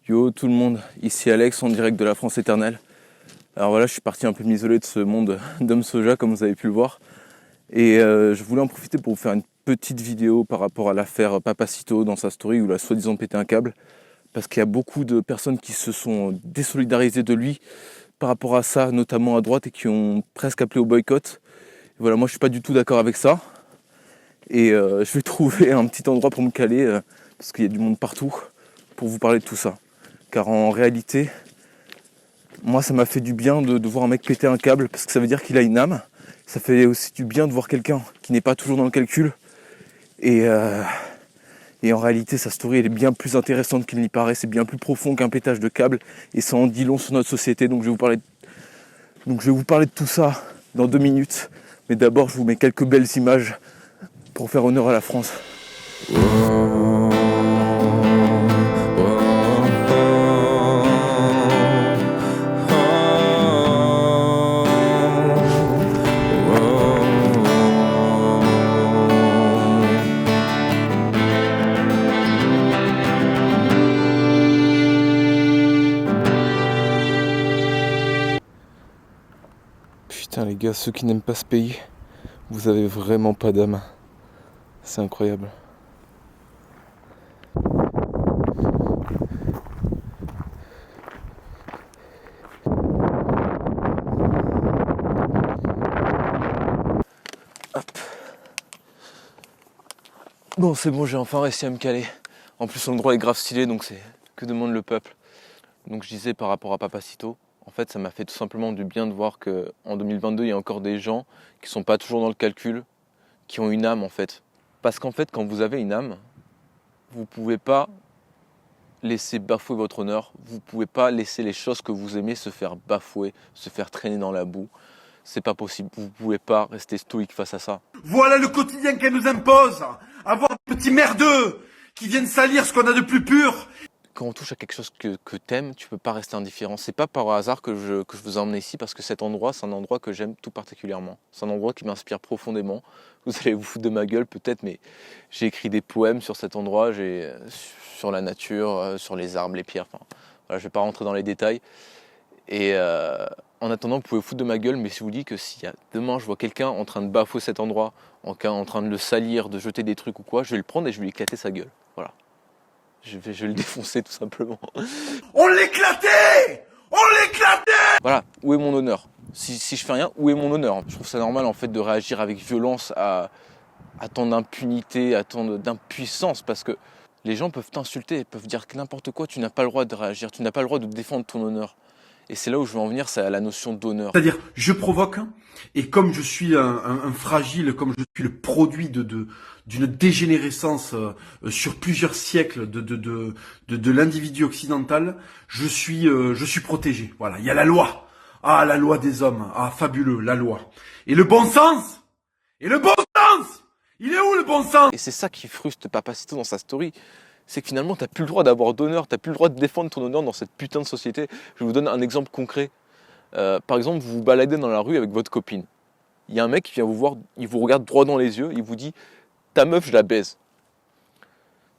Yo tout le monde, ici Alex en direct de la France éternelle. Alors voilà, je suis parti un peu m'isoler de ce monde d'homme soja comme vous avez pu le voir. Et je voulais en profiter pour vous faire une petite vidéo par rapport à l'affaire Papacito dans sa story où il a soi-disant pété un câble. Parce qu'il y a beaucoup de personnes qui se sont désolidarisées de lui par rapport à ça, notamment à droite, et qui ont presque appelé au boycott. Et voilà, moi je suis pas du tout d'accord avec ça. Et je vais trouver un petit endroit pour me caler, parce qu'il y a du monde partout, pour vous parler de tout ça. Car en réalité, moi ça m'a fait du bien de voir un mec péter un câble, parce que ça veut dire qu'il a une âme. Ça fait aussi du bien de voir quelqu'un qui n'est pas toujours dans le calcul. Et en réalité, sa story elle est bien plus intéressante qu'il n'y paraît. C'est bien plus profond qu'un pétage de câble. Et ça en dit long sur notre société. Donc je vais vous parler de tout ça dans 2 minutes. Mais d'abord, je vous mets quelques belles images pour faire honneur à la France. Putain les gars, ceux qui n'aiment pas ce pays, vous avez vraiment pas d'âme. C'est incroyable. Hop. Bon c'est bon, j'ai enfin réussi à me caler. En plus l'endroit est grave stylé, donc c'est que demande le peuple. Donc je disais par rapport à Papacito, en fait ça m'a fait tout simplement du bien de voir qu'en 2022 il y a encore des gens qui sont pas toujours dans le calcul, qui ont une âme en fait. Parce qu'en fait quand vous avez une âme, vous pouvez pas laisser bafouer votre honneur, vous pouvez pas laisser les choses que vous aimez se faire bafouer, se faire traîner dans la boue. C'est pas possible, vous pouvez pas rester stoïque face à ça. Voilà le quotidien qu'elle nous impose. Avoir des petits merdeux qui viennent salir ce qu'on a de plus pur. Quand on touche à quelque chose que t'aimes, tu peux pas rester indifférent. C'est pas par hasard que je vous ai emmené ici, parce que cet endroit, c'est un endroit que j'aime tout particulièrement. C'est un endroit qui m'inspire profondément. Vous allez vous foutre de ma gueule peut-être, mais j'ai écrit des poèmes sur cet endroit, sur la nature, sur les arbres, les pierres. Enfin, voilà, je vais pas rentrer dans les détails. Et en attendant, vous pouvez vous foutre de ma gueule, mais si je vous dis que si demain je vois quelqu'un en train de bafouer cet endroit, en train de le salir, de jeter des trucs ou quoi, je vais le prendre et je vais lui éclater sa gueule. Voilà. Je vais le défoncer tout simplement. On l'éclatait! On l'éclatait! Voilà, où est mon honneur? Si je fais rien, où est mon honneur? Je trouve ça normal en fait de réagir avec violence à tant d'impunité, à tant d'impuissance, parce que les gens peuvent t'insulter, peuvent dire n'importe quoi, tu n'as pas le droit de réagir, tu n'as pas le droit de défendre ton honneur. Et c'est là où je veux en venir, c'est à la notion d'honneur. C'est-à-dire, je provoque, et comme je suis un fragile, comme je suis le produit d'une dégénérescence sur plusieurs siècles de l'individu occidental, je suis protégé. Voilà, il y a la loi. Ah, la loi des hommes. Ah, fabuleux, la loi. Et le bon sens. Et le bon sens. Il est où le bon sens? Et c'est ça qui frustre Papacito dans sa story. C'est que finalement, t'as plus le droit d'avoir d'honneur, t'as plus le droit de défendre ton honneur dans cette putain de société. Je vous donne un exemple concret. Par exemple, vous vous baladez dans la rue avec votre copine. Il y a un mec qui vient vous voir, il vous regarde droit dans les yeux, il vous dit « ta meuf, je la baise ».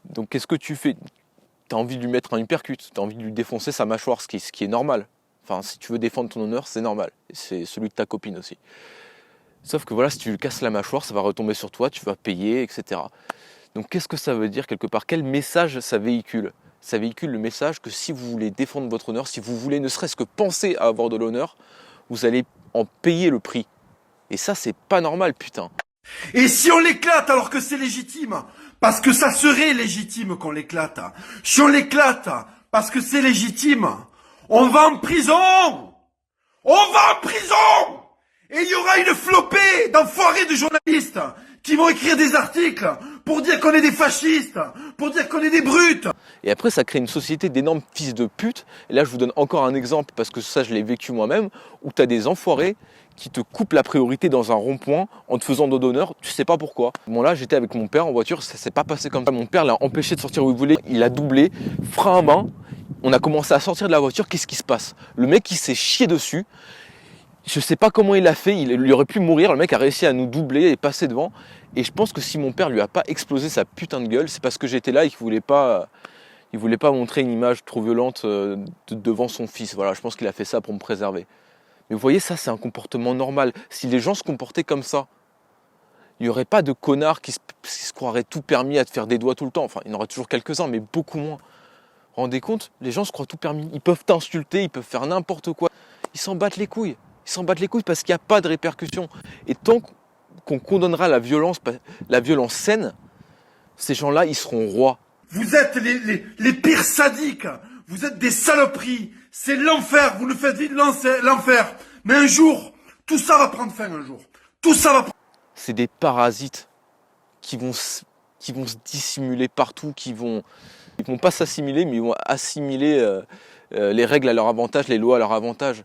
Donc qu'est-ce que tu fais? T'as envie de lui mettre un uppercut, t'as envie de lui défoncer sa mâchoire, ce qui est normal. Enfin, si tu veux défendre ton honneur, c'est normal. C'est celui de ta copine aussi. Sauf que voilà, si tu lui casses la mâchoire, ça va retomber sur toi, tu vas payer, etc. Donc qu'est-ce que ça veut dire quelque part? Quel message ça véhicule? Ça véhicule le message que si vous voulez défendre votre honneur, si vous voulez ne serait-ce que penser à avoir de l'honneur, vous allez en payer le prix. Et ça, c'est pas normal, putain. Et si on l'éclate alors que c'est légitime? Parce que ça serait légitime qu'on l'éclate. Si on l'éclate parce que c'est légitime, on va en prison! On va en prison! Et il y aura une flopée d'enfoirés de journalistes qui vont écrire des articles pour dire qu'on est des fascistes, pour dire qu'on est des brutes. Et après, ça crée une société d'énormes fils de pute. Et là, je vous donne encore un exemple, parce que ça, je l'ai vécu moi-même, où tu as des enfoirés qui te coupent la priorité dans un rond-point en te faisant dos d'honneur, tu sais pas pourquoi. Bon là, j'étais avec mon père en voiture, ça s'est pas passé comme ça. Mon père l'a empêché de sortir où il voulait, il a doublé, frein à main. On a commencé à sortir de la voiture, qu'est-ce qui se passe? Le mec, il s'est chié dessus. Je sais pas comment il a fait, il aurait pu mourir, le mec a réussi à nous doubler et passer devant. Et je pense que si mon père lui a pas explosé sa putain de gueule, c'est parce que j'étais là et qu'il voulait pas Il voulait pas montrer une image trop violente devant son fils. Voilà, je pense qu'il a fait ça pour me préserver. Mais vous voyez, ça, c'est un comportement normal. Si les gens se comportaient comme ça, il n'y aurait pas de connards qui se croiraient tout permis à te faire des doigts tout le temps. Enfin, il y en aurait toujours quelques-uns, mais beaucoup moins. Vous vous rendez compte? Les gens se croient tout permis. Ils peuvent t'insulter, ils peuvent faire n'importe quoi. Ils s'en battent les couilles. Ils s'en battent les couilles parce qu'il n'y a pas de répercussions. Et tant qu'on condamnera la violence saine, ces gens-là, ils seront rois. Vous êtes les pires sadiques. Vous êtes des saloperies. C'est l'enfer. Vous nous faites vivre l'enfer. Mais un jour, tout ça va prendre fin un jour. Tout ça va prendre... C'est des parasites qui vont se dissimuler partout, ils vont pas s'assimiler, mais ils vont assimiler les règles à leur avantage, les lois à leur avantage.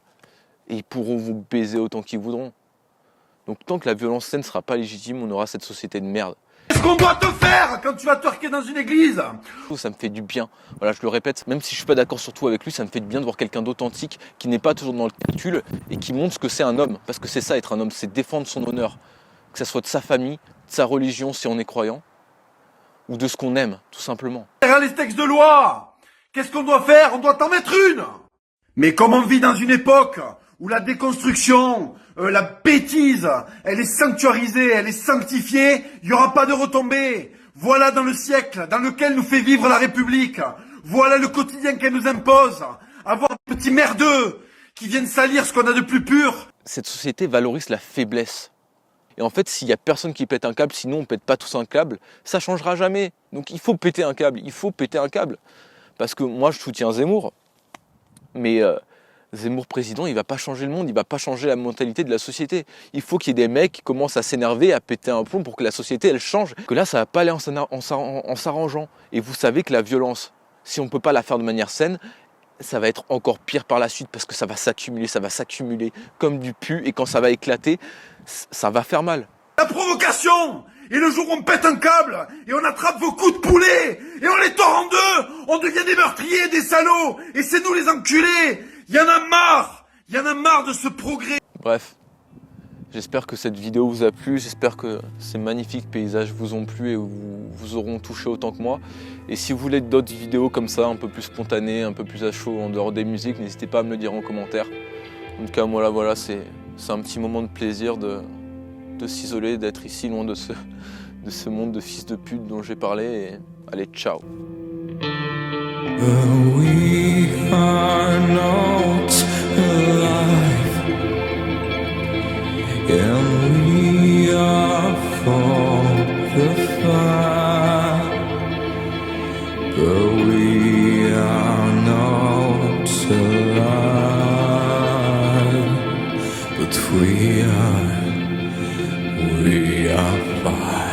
Et ils pourront vous baiser autant qu'ils voudront. Donc tant que la violence saine ne sera pas légitime, on aura cette société de merde. Qu'est-ce qu'on doit te faire quand tu vas twerker dans une église? Ça me fait du bien. Voilà, je le répète, même si je suis pas d'accord sur tout avec lui, ça me fait du bien de voir quelqu'un d'authentique qui n'est pas toujours dans le calcul et qui montre ce que c'est un homme. Parce que c'est ça, être un homme, c'est défendre son honneur. Que ce soit de sa famille, de sa religion si on est croyant, ou de ce qu'on aime, tout simplement. Derrière les textes de loi, qu'est-ce qu'on doit faire? On doit t'en mettre une. Mais comme on vit dans une époque où la déconstruction, la bêtise, elle est sanctuarisée, elle est sanctifiée, il n'y aura pas de retombées. Voilà dans le siècle dans lequel nous fait vivre la République. Voilà le quotidien qu'elle nous impose. Avoir des petits merdeux qui viennent salir ce qu'on a de plus pur. Cette société valorise la faiblesse. Et en fait, s'il n'y a personne qui pète un câble, sinon on ne pète pas tous un câble, ça ne changera jamais. Donc il faut péter un câble, il faut péter un câble. Parce que moi, je soutiens Zemmour. Mais Zemmour président, il ne va pas changer le monde, il ne va pas changer la mentalité de la société. Il faut qu'il y ait des mecs qui commencent à s'énerver, à péter un plomb pour que la société, elle change. Que là, ça ne va pas aller en s'arrangeant. Et vous savez que la violence, si on ne peut pas la faire de manière saine, ça va être encore pire par la suite parce que ça va s'accumuler comme du pu et quand ça va éclater, ça va faire mal. La provocation! Et le jour où on pète un câble et on attrape vos coups de poulet et on les tord en deux, on devient des meurtriers, des salauds et c'est nous les enculés. Il y en a marre! Il y en a marre de ce progrès. Bref, j'espère que cette vidéo vous a plu, j'espère que ces magnifiques paysages vous ont plu et vous auront touché autant que moi. Et si vous voulez d'autres vidéos comme ça, un peu plus spontanées, un peu plus à chaud, en dehors des musiques, n'hésitez pas à me le dire en commentaire. En tout cas, moi là, voilà, c'est un petit moment de plaisir de s'isoler, d'être ici loin de ce monde de fils de pute dont j'ai parlé. Et allez, ciao. We are not alive, and we are for the fight, but we are not alive, but we are fine.